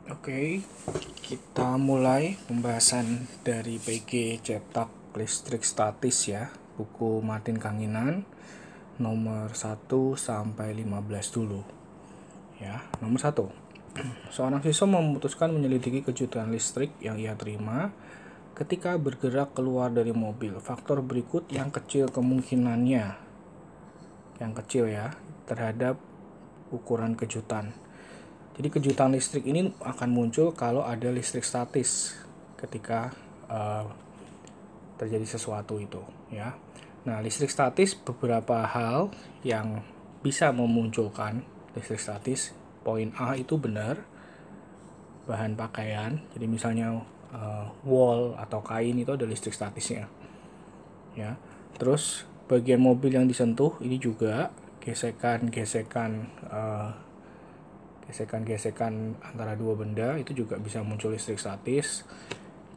Oke, kita mulai pembahasan dari PG cetak listrik statis ya, buku Martin Kanginan nomor 1 sampai 15 dulu. Ya, nomor 1. Seorang siswa memutuskan menyelidiki kejutan listrik yang ia terima ketika bergerak keluar dari mobil. Faktor berikut yang kecil kemungkinannya, yang kecil ya, terhadap ukuran kejutan. Jadi kejutan listrik ini akan muncul kalau ada listrik statis ketika terjadi sesuatu itu ya. Nah, listrik statis beberapa hal yang bisa memunculkan listrik statis. Poin A itu benar, bahan pakaian. Jadi misalnya wol atau kain itu ada listrik statisnya. Ya. Terus bagian mobil yang disentuh ini juga gesekan-gesekan antara dua benda itu juga bisa muncul listrik statis.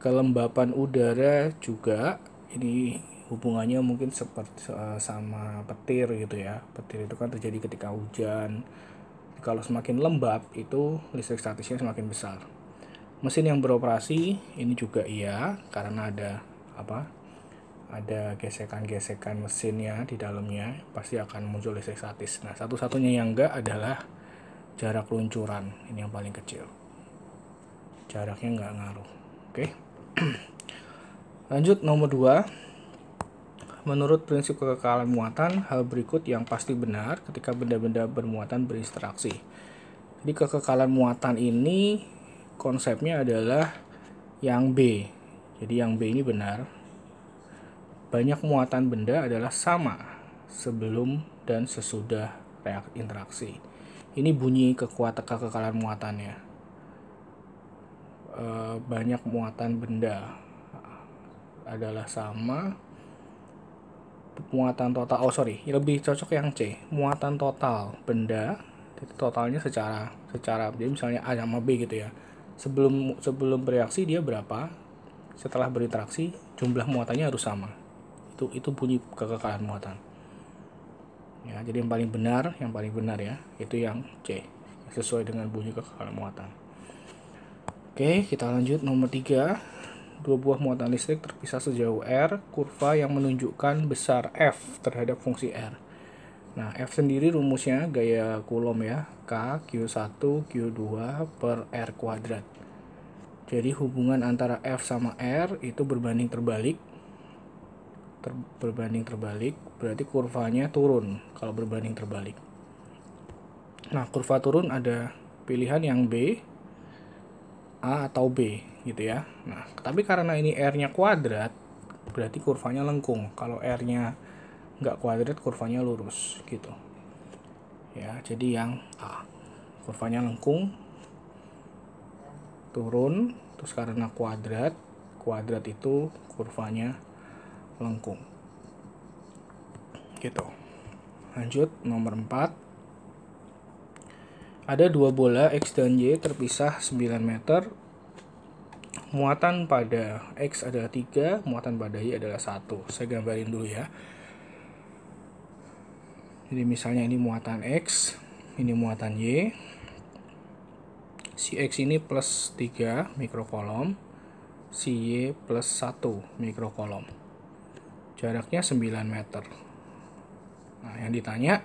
Kelembapan udara juga, ini hubungannya mungkin seperti sama petir gitu ya. Petir itu kan terjadi ketika hujan. Kalau semakin lembab itu listrik statisnya semakin besar. Mesin yang beroperasi ini juga iya, karena ada gesekan-gesekan mesinnya di dalamnya, pasti akan muncul listrik statis. Nah, satu-satunya yang enggak adalah jarak luncuran, ini yang paling kecil. Jaraknya nggak ngaruh. Oke. Lanjut nomor 2. Menurut prinsip kekekalan muatan, hal berikut yang pasti benar ketika benda-benda bermuatan berinteraksi. Jadi kekekalan muatan ini konsepnya adalah yang B. Jadi yang B ini benar. Banyak muatan benda adalah sama sebelum dan sesudah interaksi. Ini bunyi kekekalan muatannya. Banyak muatan benda adalah sama, muatan total, lebih cocok yang C, muatan total benda, totalnya secara jadi misalnya A sama B gitu ya, sebelum bereaksi dia berapa, setelah berinteraksi jumlah muatannya harus sama. Itu bunyi kekekalan muatan ya. Jadi yang paling benar ya itu yang C, sesuai dengan bunyi kekekalan muatan. Oke, kita lanjut nomor 3. Dua buah muatan listrik terpisah sejauh R, kurva yang menunjukkan besar F terhadap fungsi R. Nah, F sendiri rumusnya gaya Coulomb ya, K Q1 Q2 per R kuadrat. Jadi hubungan antara F sama R itu berbanding terbalik. Berarti kurvanya turun kalau berbanding terbalik. Nah, kurva turun ada pilihan yang B, A atau B gitu ya. Nah, tapi karena ini R-nya kuadrat, berarti kurvanya lengkung. Kalau R-nya nggak kuadrat, kurvanya lurus gitu. Ya, jadi yang A. Kurvanya lengkung, turun, terus karena kuadrat itu kurvanya lengkung. Gitu. Lanjut nomor 4. Ada dua bola X dan Y terpisah 9 meter. Muatan pada X adalah 3, muatan pada Y adalah 1. Saya gambarin dulu ya. Jadi misalnya ini muatan X, ini muatan Y. Si X ini plus 3 mikrokolom, si Y plus 1 mikrokolom. Jaraknya 9 meter. Nah, yang ditanya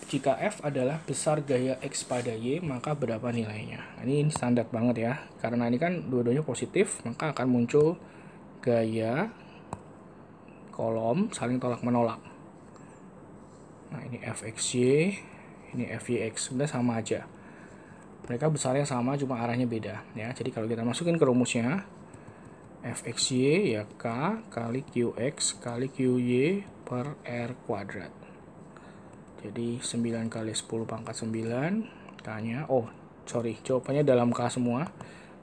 jika F adalah besar gaya X pada Y, maka berapa nilainya? Ini standar banget ya. Karena ini kan dua-duanya positif, maka akan muncul gaya kolom saling tolak-menolak. Nah, ini Fxy, ini Fyx. Sebenarnya sama aja. Mereka besarnya sama, cuma arahnya beda. Ya, jadi kalau kita masukin ke rumusnya, Fxy ya K kali Qx kali Qy per R kuadrat. Jadi 9 kali 10 pangkat 9, K-nya, jawabannya dalam K semua,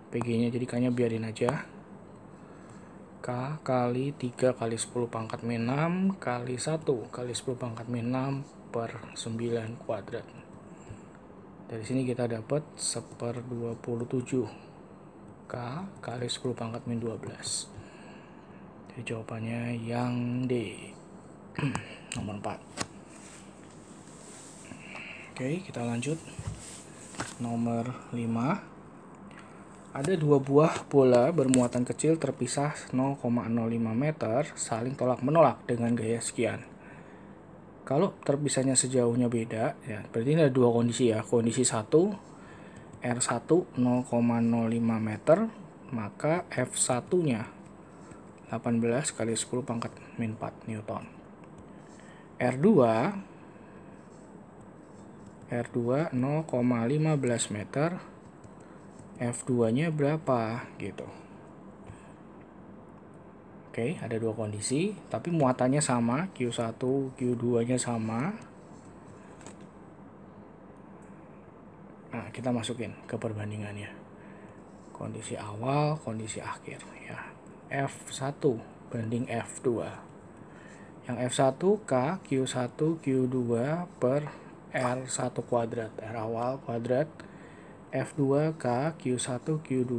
PG-nya, jadi K-nya biarin aja. K kali 3 kali 10 pangkat min 6 kali 1 kali 10 pangkat min 6 per 9 kuadrat. Dari sini kita dapat 1/27 K kali 10 pangkat min 12. Jadi jawabannya yang D. Nomor 4. Oke, kita lanjut. nomor 5. Ada dua buah bola bermuatan kecil terpisah 0,05 meter saling tolak-menolak dengan gaya sekian. Kalau terpisahnya sejauhnya beda, ya berarti ini ada dua kondisi ya. Kondisi 1, R1 0,05 meter, maka F1-nya 18 kali 10 pangkat min 4 Newton. R2 0,15 meter, F2-nya berapa gitu. Oke, ada dua kondisi, tapi muatannya sama, Q1, Q2-nya sama. Nah, kita masukin ke perbandingannya. Kondisi awal, kondisi akhir ya. F1 banding F2. Yang F1 K Q1 Q2 per R1 kuadrat, R awal kuadrat. F2 K Q1 Q2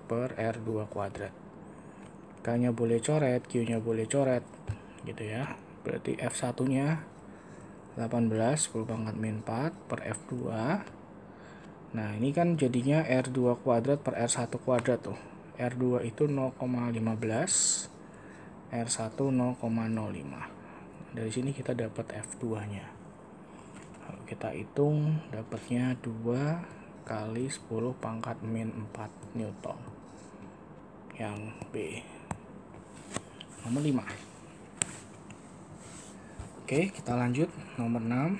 per R2 kuadrat. K-nya boleh coret, Q-nya boleh coret gitu ya. Berarti F1-nya 18 10 pangkat min 4 per F2. Nah, ini kan jadinya R2 kuadrat per R1 kuadrat tuh. R2 itu 0,15, R1 0,05. Dari sini kita dapat F2-nya. Kalau kita hitung dapatnya 2 kali 10 pangkat min 4 Newton. Yang B. Nomor 5. Oke, kita lanjut. Nomor 6.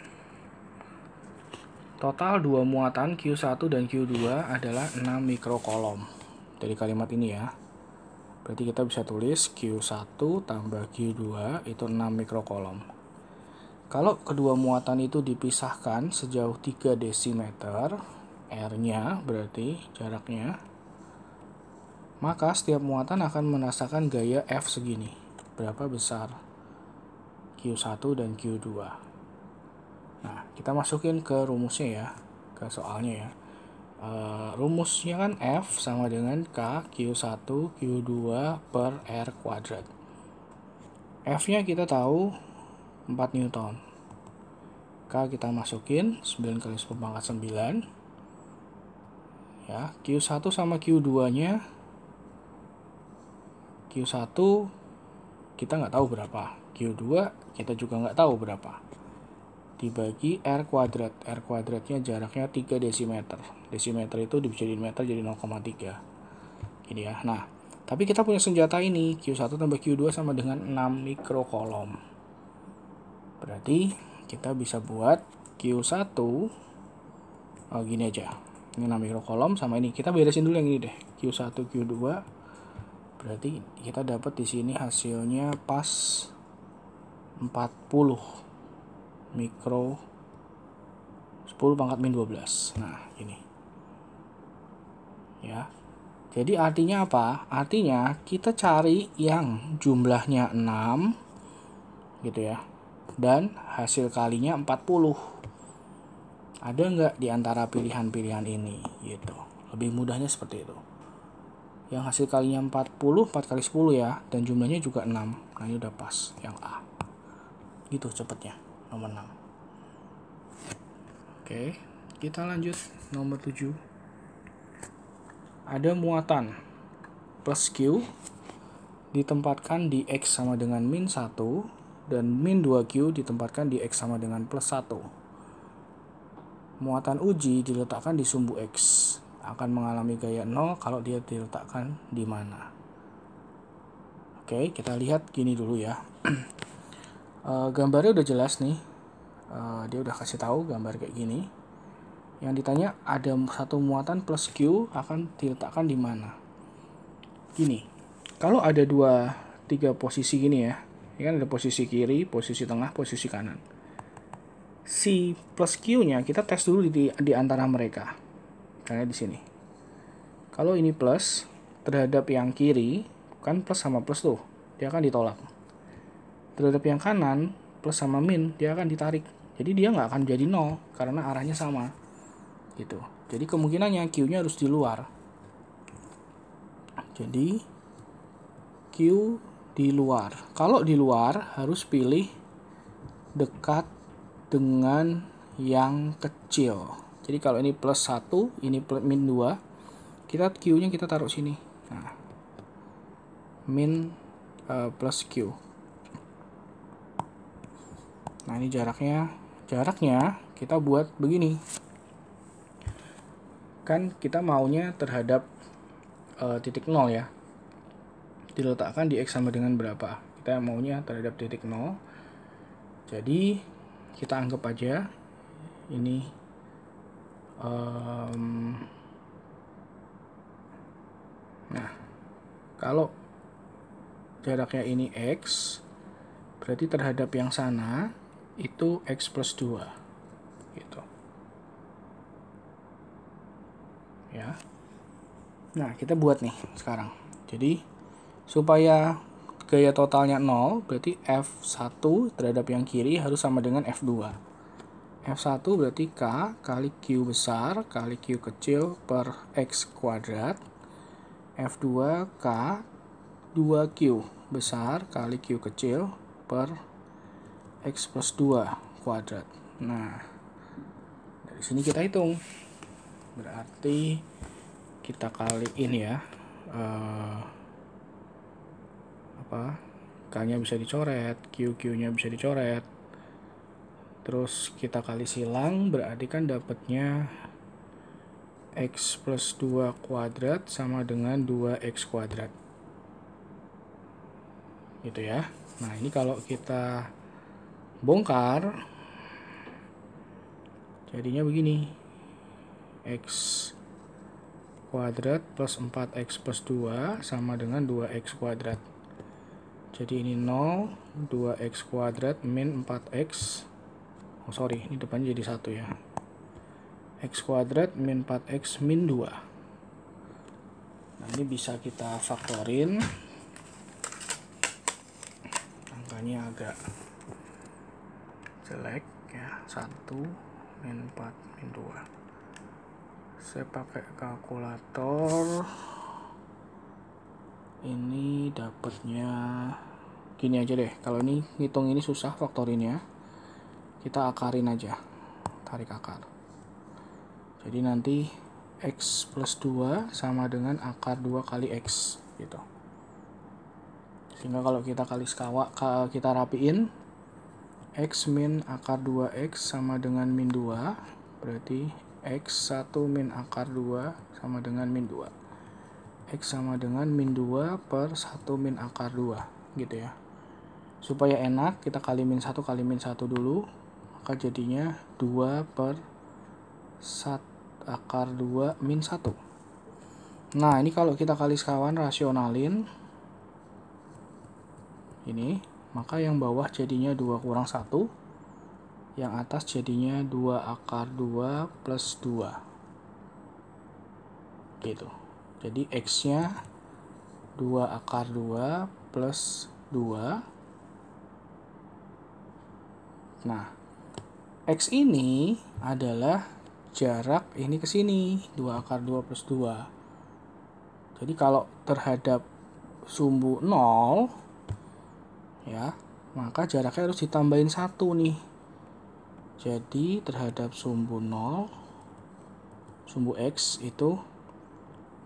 Total dua muatan Q1 dan Q2 adalah 6 mikrokolom. Dari kalimat ini ya. Berarti kita bisa tulis Q1 tambah Q2 itu 6 mikrokolom. Kalau kedua muatan itu dipisahkan sejauh 3 desimeter, R-nya berarti jaraknya, maka setiap muatan akan merasakan gaya F segini. Berapa besar Q1 dan Q2. Nah, kita masukin ke rumusnya ya, ke soalnya ya. Rumusnya kan F sama dengan K Q1 Q2 per R kuadrat. F-nya kita tahu 4 Newton. K kita masukin 9 kali 10 pangkat 9. Ya, Q1 sama Q2-nya, Q1 kita nggak tahu berapa, Q2 kita juga nggak tahu berapa. Dibagi R kuadrat, R kuadratnya jaraknya 3 desimeter. Desimeter itu dijadiin meter jadi 0,3. Gini ya. Nah, tapi kita punya senjata ini, Q1 tambah Q2 sama dengan 6 mikrokolom. Berarti kita bisa buat Q1, gini aja. Ini 6 mikrokolom sama ini. Kita beresin dulu yang ini deh. Q1, Q2. Berarti kita dapat di sini hasilnya pas 40 mikro 10 pangkat min 12. Nah, ini. Ya. Jadi artinya apa? Artinya kita cari yang jumlahnya 6 gitu ya. Dan hasil kalinya 40. Ada nggak di antara pilihan-pilihan ini gitu. Lebih mudahnya seperti itu. Yang hasil kalinya 40, 4 kali 10 ya, dan jumlahnya juga 6. Nah, ini udah pas yang A. Gitu cepatnya, nomor 6. Oke, kita lanjut nomor 7. Ada muatan plus Q ditempatkan di X sama dengan min 1 dan min 2Q ditempatkan di X sama dengan plus 1. Muatan uji diletakkan di sumbu X. Akan mengalami gaya 0 kalau dia diletakkan di mana. Oke, kita lihat gini dulu ya. Gambarnya udah jelas nih. Dia udah kasih tahu gambar kayak gini. Yang ditanya ada satu muatan plus Q akan diletakkan di mana. Gini, kalau ada 3 posisi gini ya. Ini kan ada posisi kiri, posisi tengah, posisi kanan. Si plus Q-nya kita tes dulu di antara mereka. Karena di sini. Kalau ini plus terhadap yang kiri, kan plus sama plus tuh, dia akan ditolak. Terhadap yang kanan, plus sama min, dia akan ditarik. Jadi dia nggak akan jadi 0 karena arahnya sama. Gitu. Jadi kemungkinannya Q-nya harus di luar. Jadi Q di luar. Kalau di luar harus pilih dekat dengan yang kecil. Jadi kalau ini plus 1, ini min 2, kita Q-nya kita taruh sini. Nah, min plus Q. Nah, ini jaraknya kita buat begini. Kan kita maunya terhadap titik 0 ya. Diletakkan di X sama dengan berapa. Kita maunya terhadap titik 0. Jadi, kita anggap aja ini nah, kalau jaraknya ini X, berarti terhadap yang sana itu X plus 2 gitu ya. Nah, kita buat nih sekarang. Jadi supaya gaya totalnya 0, berarti F1 terhadap yang kiri harus sama dengan F2. F1 berarti K kali Q besar kali Q kecil per X kuadrat. F2 K 2Q besar kali Q kecil per X plus 2 kuadrat. Nah, dari sini kita hitung. Berarti kita kaliin ya. K-nya bisa dicoret, Q-nya bisa dicoret. Terus kita kali silang, berarti kan dapatnya X plus 2 kuadrat sama dengan 2X kuadrat. Gitu ya. Nah, ini kalau kita bongkar, jadinya begini. X kuadrat plus 4X plus 2 sama dengan 2X kuadrat. Jadi ini 0, 2X kuadrat min 4X. Oh sorry, ini depannya jadi 1 ya. X kuadrat min 4X min 2. Nah, ini bisa kita faktorin. Angkanya agak jelek ya. 1 min 4 min 2. Saya pakai kalkulator. Ini dapatnya gini aja deh. Kalau ini ngitung ini susah faktorinnya, kita akarin aja, tarik akar. Jadi nanti X plus 2 sama dengan akar 2 kali X gitu. Sehingga kalau kita kali sekawa, kita rapiin, X min akar 2X sama dengan min 2, berarti X1 min akar 2 sama dengan min 2. X sama dengan min 2 per 1 min akar 2 gitu ya. Supaya enak, kita kali min 1 kali min 1 dulu, maka jadinya 2 per 1 akar 2 min 1. Nah, ini kalau kita kali sekawan rasionalin ini, maka yang bawah jadinya 2 kurang 1, yang atas jadinya 2 akar 2 plus 2 gitu. Jadi X-nya 2 akar 2 plus 2. Nah, X ini adalah jarak ini ke sini, 2 akar 2 plus 2. Jadi kalau terhadap sumbu 0, ya, maka jaraknya harus ditambahin 1 nih. Jadi terhadap sumbu 0, sumbu X itu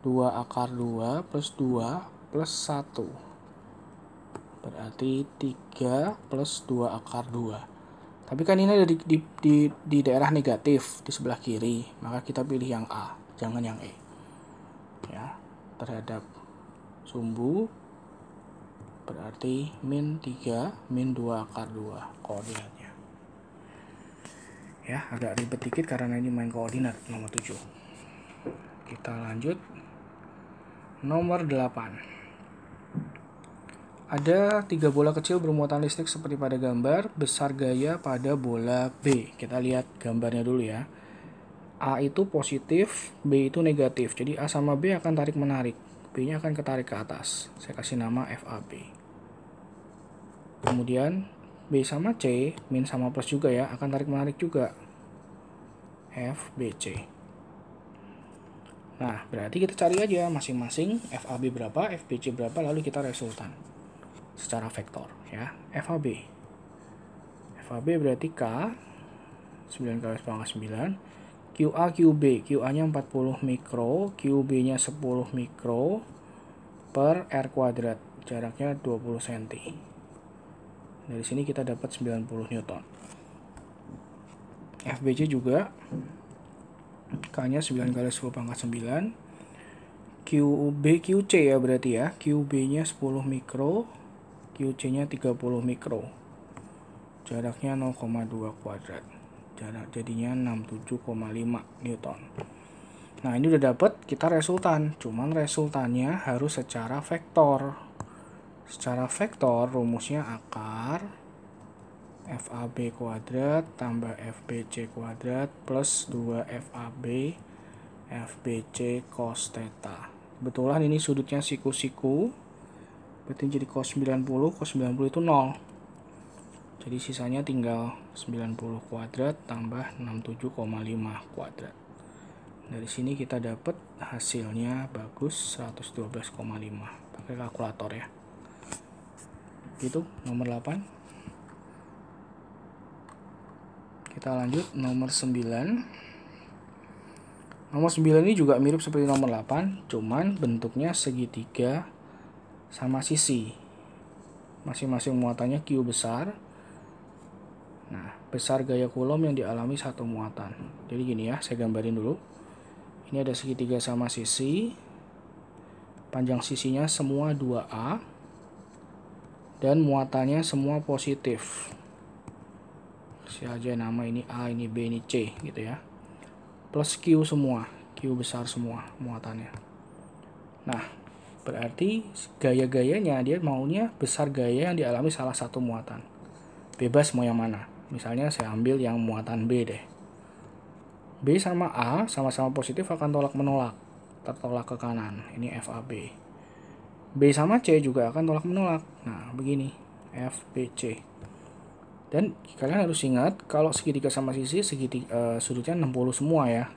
2 akar 2 plus 2 plus 1. Berarti 3 plus 2 akar 2. Tapi kan ini ada di daerah negatif di sebelah kiri, maka kita pilih yang A, jangan yang E. Ya, terhadap sumbu berarti min 3 min 2 akar 2 koordinatnya. Ya, agak ribet dikit karena ini main koordinat nomor 7. Kita lanjut. Nomor 8. Ada 3 bola kecil bermuatan listrik seperti pada gambar, besar gaya pada bola B. Kita lihat gambarnya dulu ya. A itu positif, B itu negatif. Jadi A sama B akan tarik-menarik. B-nya akan ketarik ke atas. Saya kasih nama FAB. Kemudian B sama C, min sama plus juga ya, akan tarik-menarik juga. FBC. Nah, berarti kita cari aja masing-masing FAB berapa, FBC berapa, lalu kita resultan secara vektor ya. FAB berarti K 9 kali 9 QA, QB. QA-nya 40 mikro, QB-nya 10 mikro per R kuadrat. Jaraknya 20 cm. Dari sini kita dapat 90 Newton. FBC juga K-nya 9 kali 10 pangkat 9. QB, QC ya berarti ya. QB-nya 10 mikro, QC-nya 30 mikro. Jaraknya 0,2 kuadrat. Jarak jadinya 67,5 Newton. Nah, ini udah dapet kita resultan. Cuman resultannya harus secara vektor. Secara vektor rumusnya akar FAB kuadrat tambah FBC kuadrat plus 2 FBC cos theta. Kebetulan ini sudutnya siku-siku, berarti jadi cos 90 itu 0. Jadi sisanya tinggal 90 kuadrat tambah 67,5 kuadrat. Dari sini kita dapat hasilnya bagus 112,5. Pakai kalkulator ya. Itu nomor 8. Kita lanjut nomor 9. Nomor 9 ini juga mirip seperti nomor 8, cuman bentuknya segitiga sama sisi. Masing-masing muatannya Q besar. Nah, besar gaya Coulomb yang dialami satu muatan. Jadi gini ya, saya gambarin dulu. Ini ada segitiga sama sisi. Panjang sisinya semua 2A. Dan muatannya semua positif. Kasih aja nama ini A, ini B, ini C gitu ya. Plus Q semua. Q besar semua muatannya. Nah, berarti gaya-gayanya dia maunya besar gaya yang dialami salah satu muatan. Bebas mau yang mana. Misalnya saya ambil yang muatan B deh. B sama A sama-sama positif akan tolak-menolak. Tertolak ke kanan. Ini FAB. B sama C juga akan tolak-menolak. Nah, begini. FBC. Dan kalian harus ingat kalau segitiga sama sisi sudutnya 60 semua ya.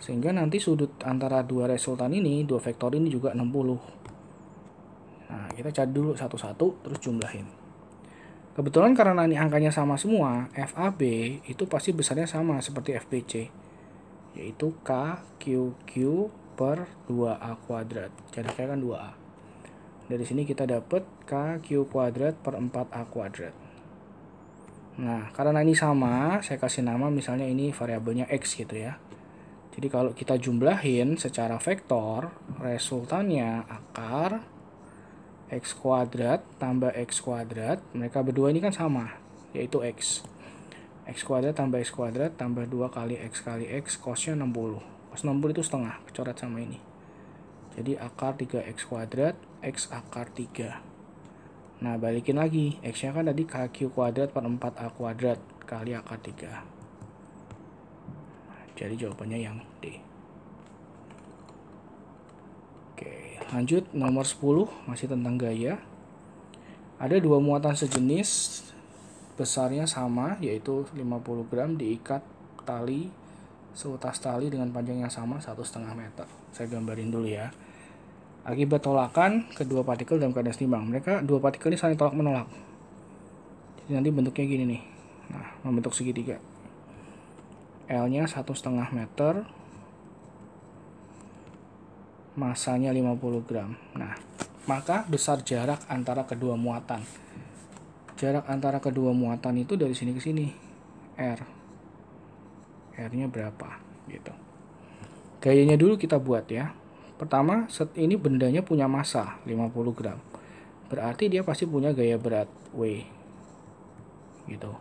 Sehingga nanti sudut antara dua resultan ini, dua vektor ini juga 60. Nah, kita cari dulu satu-satu terus jumlahin. Kebetulan karena ini angkanya sama semua, FAB itu pasti besarnya sama seperti FBC, yaitu KQQ per 2A kuadrat. Jaraknya kan 2A. Dari sini kita dapat KQ kuadrat per 4A kuadrat. Nah, karena ini sama, saya kasih nama misalnya ini variabelnya X gitu ya. Jadi kalau kita jumlahin secara vektor, resultannya akar X kuadrat tambah X kuadrat, mereka berdua ini kan sama, yaitu X. X kuadrat tambah X kuadrat tambah 2 kali X cosnya 60. Cos 60 itu setengah, kecoret sama ini. Jadi akar 3X kuadrat, X akar 3. Nah, balikin lagi, X-nya kan tadi KQ kuadrat per 4A kuadrat kali akar 3. Jadi jawabannya yang D. Oke, lanjut nomor 10, masih tentang gaya. Ada dua muatan sejenis, besarnya sama, yaitu 50 gram diikat tali seutas tali dengan panjang yang sama 1,5 meter. Saya gambarin dulu ya. Akibat tolakan kedua partikel dalam keadaan seimbang, mereka dua partikel ini saling tolak menolak. Jadi nanti bentuknya gini nih. Nah, membentuk segitiga. L-nya 1,5 meter, masanya 50 gram. Nah, maka besar jarak antara kedua muatan. Jarak antara kedua muatan itu dari sini ke sini, R. R-nya berapa? Gitu. Gayanya dulu kita buat ya. Pertama, ini bendanya punya massa 50 gram. Berarti dia pasti punya gaya berat W. Gitu.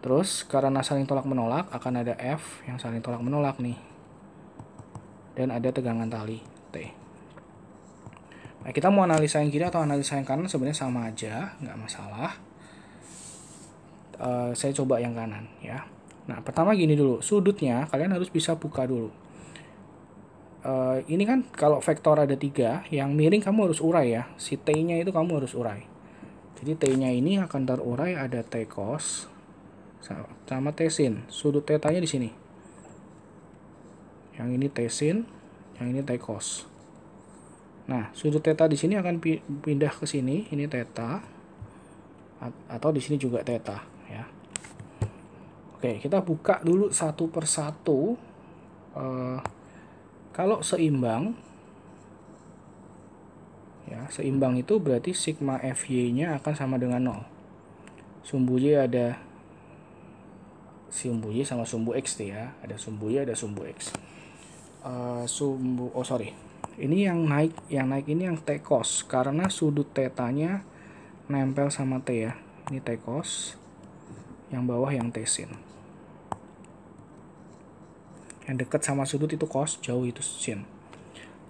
Terus karena saling tolak menolak akan ada F yang saling tolak menolak nih. Dan ada tegangan tali T. Nah, kita mau analisa yang kiri atau analisa yang kanan sebenarnya sama aja, nggak masalah. Saya coba yang kanan ya. Nah, pertama gini dulu, sudutnya kalian harus bisa buka dulu. Ini kan kalau vektor ada 3, yang miring kamu harus urai ya. Si T-nya itu kamu harus urai. Jadi T-nya ini akan terurai ada T cos sama T sin. Sudut θ-nya di sini. Yang ini T sin, yang ini T cos. Nah, sudut θ di sini akan pindah ke sini, ini θ. Atau di sini juga θ ya. Oke, kita buka dulu satu persatu. Kalau seimbang, ya seimbang itu berarti sigma FY-nya akan sama dengan 0. Sumbu Y ada sumbu Y sama sumbu X tuh ya. Ada sumbu Y, ada sumbu X. Ini yang naik ini yang T cos karena sudut tetanya nempel sama T ya. Ini T cos, yang bawah yang T sin. Yang dekat sama sudut itu cos, jauh itu sin.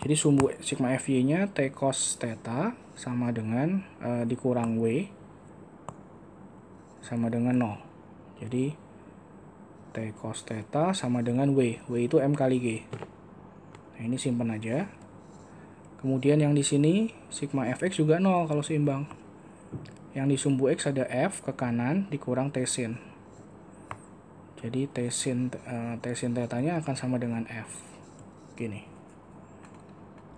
Jadi sumbu sigma FY-nya T cos theta sama dengan dikurang W sama dengan 0. Jadi T cos theta sama dengan W. W itu M kali G. Nah, ini simpan aja. Kemudian yang di sini sigma Fx juga 0 kalau seimbang. Yang di sumbu X ada F ke kanan dikurang T sin. Jadi T sin tetanya akan sama dengan F. Gini.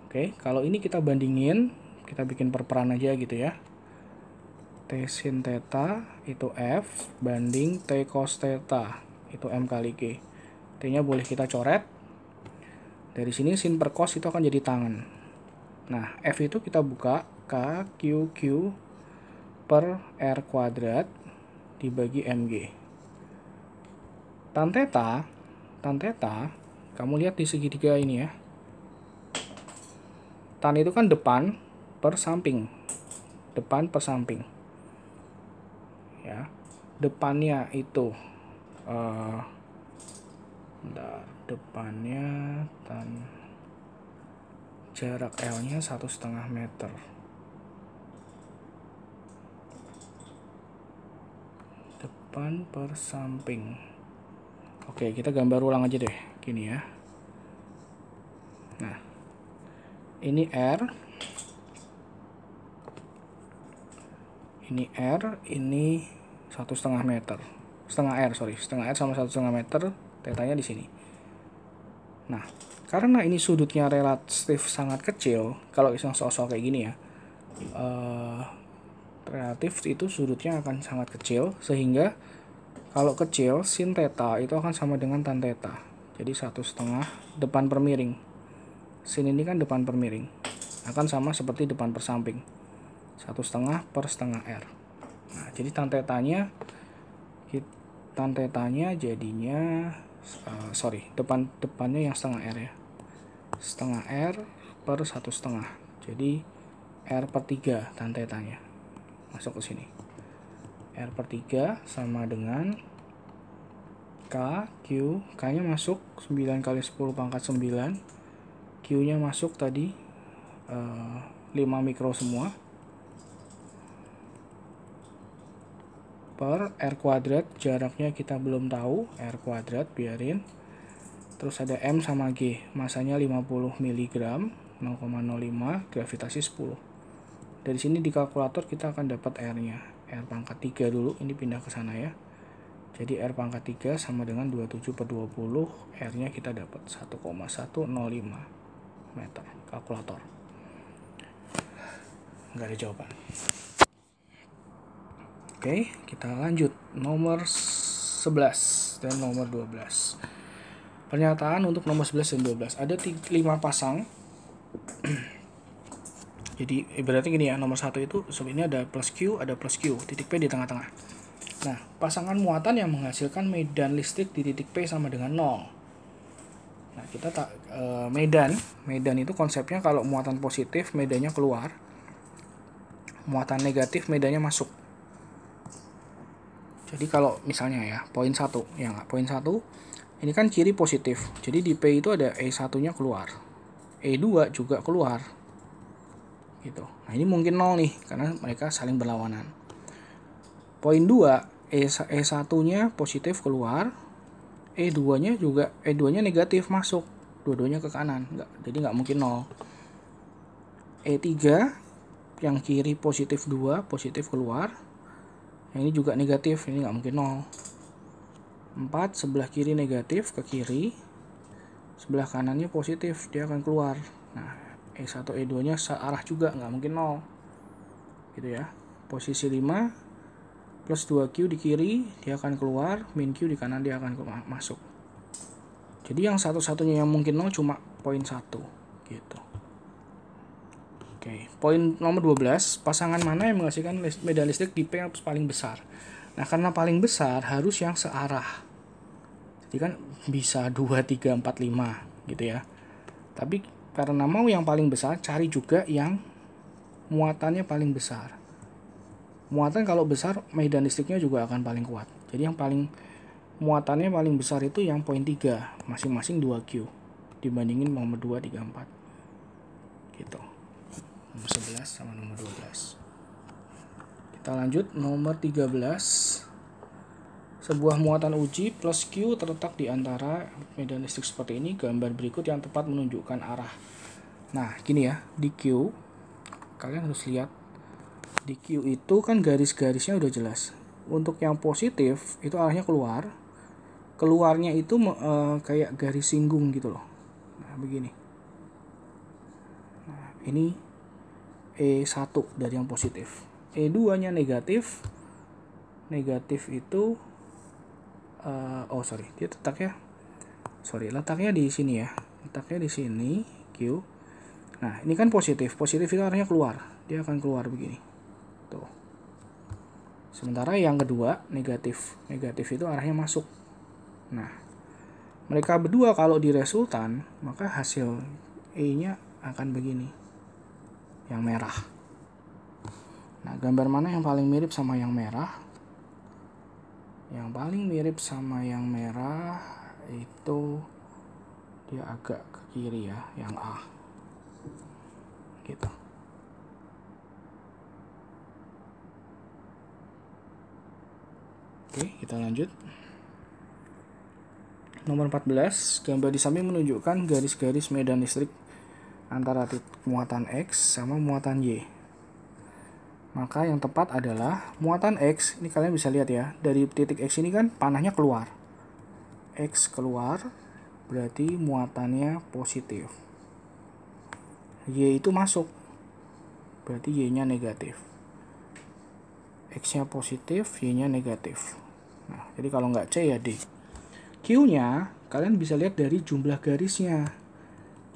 Oke, kalau ini kita bandingin, kita bikin perperan aja gitu ya. T sin theta itu F banding T cos theta itu M kali G. T-nya boleh kita coret. Dari sini sin per cos itu akan jadi tangen. Nah, F itu kita buka K Q Q per R kuadrat dibagi MG. Tan theta, kamu lihat di segitiga ini ya. Tan itu kan depan per samping. Ya. Depannya itu depannya tan jarak L-nya 1,5 meter. Depan per samping. Oke, kita gambar ulang aja deh, gini ya. Nah, ini R, ini 1,5 meter, setengah R sama 1,5 meter, tetanya di sini. Nah, karena ini sudutnya relatif sangat kecil, kalau iseng sosok kayak gini ya, relatif itu sudutnya akan sangat kecil, sehingga kalau kecil, sin theta itu akan sama dengan tan theta. Jadi 1,5 depan per miring. Sin ini kan depan per miring. Akan sama seperti depan per samping. 1,5 per setengah R. Nah, jadi tan tetanya jadinya depannya yang setengah R ya. Setengah R per 1,5. Jadi R per 3 tan tetanya. Masuk ke sini. R per 3 sama dengan K, Q, K-nya masuk 9 kali 10 pangkat 9, Q-nya masuk tadi 5 mikro semua, per R kuadrat, jaraknya kita belum tahu, R kuadrat, biarin. Terus ada M sama G, masanya 50 mg, 0,05, gravitasi 10. Dari sini di kalkulator kita akan dapat R-nya. R pangkat 3 dulu, ini pindah ke sana ya. Jadi R pangkat 3 sama dengan 27 per 20, R-nya kita dapat 1,105 meter. Kalkulator. Nggak ada jawaban. Oke, kita lanjut. Nomor 11 dan nomor 12. Pernyataan untuk nomor 11 dan 12. Ada 5 pasang. Jadi berarti gini ya, nomor 1 itu sebenarnya ada plus Q, ada plus Q, titik P di tengah-tengah. Nah, pasangan muatan yang menghasilkan medan listrik di titik P sama dengan 0. Nah, kita medan itu konsepnya kalau muatan positif medannya keluar, muatan negatif medannya masuk. Jadi kalau misalnya ya, poin 1 ini kan kiri positif. Jadi di P itu ada E1-nya keluar. E2 juga keluar. Gitu. Nah, ini mungkin 0 nih karena mereka saling berlawanan. Poin 2, E1-nya positif keluar, E2-nya negatif masuk. Dua-duanya ke kanan. Jadi nggak mungkin 0. E3 yang kiri positif 2, positif keluar. Yang ini juga negatif, ini nggak mungkin 0. 4 sebelah kiri negatif ke kiri, sebelah kanannya positif, dia akan keluar. Nah, E1 E2 nya searah juga, nggak mungkin 0 gitu ya. Posisi 5 plus 2Q di kiri dia akan keluar, min Q di kanan dia akan masuk. Jadi yang satu-satunya yang mungkin 0 cuma poin 1 gitu. Oke, poin nomor 12, pasangan mana yang menghasilkan medan listrik di P yang paling besar. Nah, karena paling besar harus yang searah. Jadi kan bisa 2, 3, 4, 5 gitu ya. Tapi karena mau yang paling besar, cari juga yang muatannya paling besar. Muatan kalau besar, medan listriknya juga akan paling kuat. Jadi yang paling muatannya paling besar itu yang poin 3, masing-masing 2Q dibandingin nomor 2, 3, 4 gitu. Nomor 11 sama nomor 12. Kita lanjut nomor 13. Sebuah muatan uji plus Q terletak di antara medan listrik seperti ini. Gambar berikut yang tepat menunjukkan arah. Nah, gini ya, di Q kalian harus lihat di Q itu kan garis-garisnya udah jelas. Untuk yang positif itu arahnya keluar. Keluarnya itu kayak garis singgung gitu loh. Nah, begini. Nah, ini E1 dari yang positif. E2-nya negatif. Negatif itu dia letaknya di sini ya. Letaknya di sini Q. Nah, ini kan positif. Positif itu arahnya keluar. Dia akan keluar begini. Tuh. Sementara yang kedua, negatif. Negatif itu arahnya masuk. Nah, mereka berdua kalau di resultan, maka hasil E-nya akan begini. Yang merah. Nah, gambar mana yang paling mirip sama yang merah? Yang paling mirip sama yang merah itu dia agak ke kiri ya, yang A. Gitu. Oke, kita lanjut. Nomor 14, gambar di samping menunjukkan garis-garis medan listrik antara muatan X sama muatan Y. Maka yang tepat adalah muatan X, ini kalian bisa lihat ya, dari titik X ini kan panahnya keluar. X keluar, berarti muatannya positif. Y itu masuk, berarti Y-nya negatif. X-nya positif, Y-nya negatif. Nah, jadi kalau nggak C ya D. Q-nya, kalian bisa lihat dari jumlah garisnya.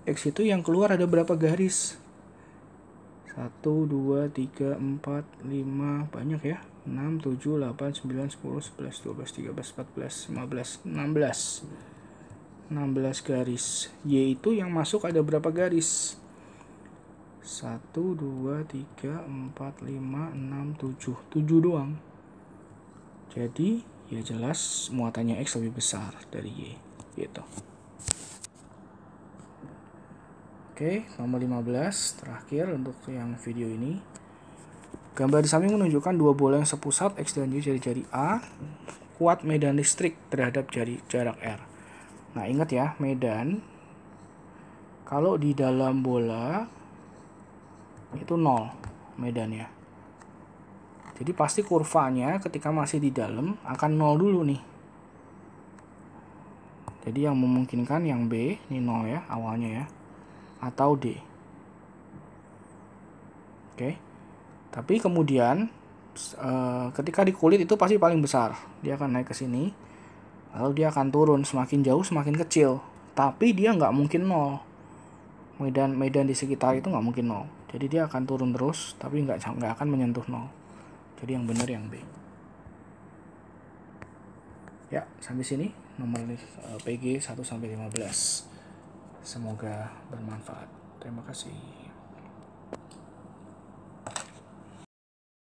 X itu yang keluar ada berapa garis? 1, 2, 3, 4, 5, banyak ya. 6, 7, 8, 9, 10, 11, 12, 13, 14, 15, 16. 16 garis. Y itu yang masuk ada berapa garis? 1, 2, 3, 4, 5, 6, 7. 7 doang. Jadi ya jelas muatannya X lebih besar dari Y. Gitu. Oke, nomor 15 terakhir untuk yang video ini. Gambar di samping menunjukkan dua bola yang sepusat X dan Y jari-jari A kuat medan listrik terhadap jarak R. Nah, ingat ya, medan kalau di dalam bola itu 0 medannya. Jadi pasti kurvanya ketika masih di dalam akan 0 dulu nih. Jadi yang memungkinkan yang B, ini 0 ya awalnya ya, atau D. Oke. Tapi kemudian ketika di kulit itu pasti paling besar. Dia akan naik ke sini, lalu dia akan turun semakin jauh semakin kecil. Tapi dia nggak mungkin 0. Medan di sekitar itu nggak mungkin 0. Jadi dia akan turun terus, tapi nggak akan menyentuh 0. Jadi yang benar yang B. Ya, sampai sini nomor PG 1-15. Semoga bermanfaat. Terima kasih.